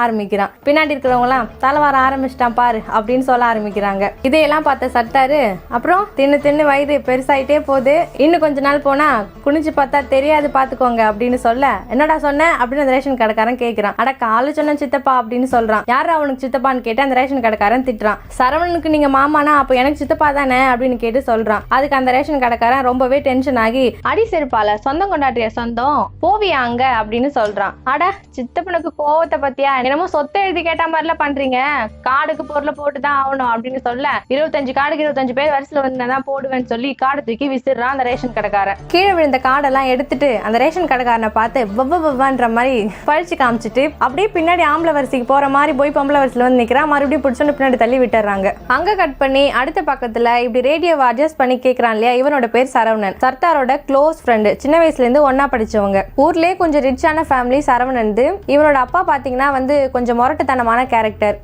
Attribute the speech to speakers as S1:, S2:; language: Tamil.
S1: ஆரம்பிக்கிறான். பின்னாடி இருக்கிறவங்களாம் தலை வர ஆரம்பிச்சிட்டான் பாரு அப்படின்னு சொல்ல ஆரம்பிக்கிறாங்க. இதையெல்லாம் பார்த்த சர்தாரு, அப்புறம் தின்னு வயது பெருசாயிட்டே போகுது, இன்னும் கொஞ்ச நாள் போனா குனிஞ்சு பார்த்தா தெரியாது பாத்துக்கோங்க அப்படின்னு சொல்ல, என்னடா சொன்ன அப்படின்னு அந்த ரேஷன் கடைக்காரன் கேட்கிறான். அட காலு சொன்ன சித்தப்பா அப்படின்னு சொல்றான். யாரு அவனுக்கு சித்தப்பான்னு கேட்டு அந்த ரேஷன் கடைக்காரன் திட்டுறான். சரவணனுக்கு நீங்க மாமானா அப்ப எனக்கு சித்தப்பா தானே அப்படின்னு கேட்டு சொல்றான். அதுக்கு அந்த ரேஷன் கடைக்காரன் ரொம்பவே டென்ஷன் ஆகி, அடி செருப்பால சொந்தம் கொண்டாட்டிய சொந்தம் போவியா அங்க அப்படின்னு சொல்றான். அட சித்தப்பனுக்கு கோவத்தை பத்தியா, என்னமோ சொத்தை எழுதி கேட்ட மாதிரில பண்றீங்க, கார்டுக்கு பொருளை போட்டுதான் ஆகணும் அப்படின்னு சொல்ல, 25 கார்டுக்கு 25 பேர் வரிசையில வந்து போடுவேன்னு சொல்லி கார்டு தூக்கி விசிறான் அந்த ரேஷன் கடைக்காரன். கீழே விழுந்த கார்டெல்லாம் எடுத்துட்டு அந்த ரேஷன் கடைக்காரனை பார்த்து வவ்வன்ற மாதிரி பழிச்சு காமிச்சிட்டு அப்படியே பின்னாடி ஆம்பளை வரிசைக்கு போற மாதிரி போய் பொம்பளை வரிசையில வந்து நிக்கிறான். மறுபடியும் பிடிச்சோன்னு பின்னாடி தள்ளி விட்டுறாங்க. அங்க கட் பண்ணி அடுத்த பக்கத்துல இப்படி ரேடியோவை அட்ஜஸ்ட் பண்ணி கேட்கறான் இல்லையா, இவனோட பேர் சரவணன். சர்தாரோட க்ளோஸ் ஃப்ரெண்டு, சின்ன வயசுல இருந்து ஒன்னா படிச்சவங்க. ஊர்லயே கொஞ்சம் ரிச்சான ஃபேமிலி சரவணன். இவனோட அப்பா பாத்தீங்கன்னா வந்து கொஞ்சம் முரட்டுத்தனமான கேரக்டர்.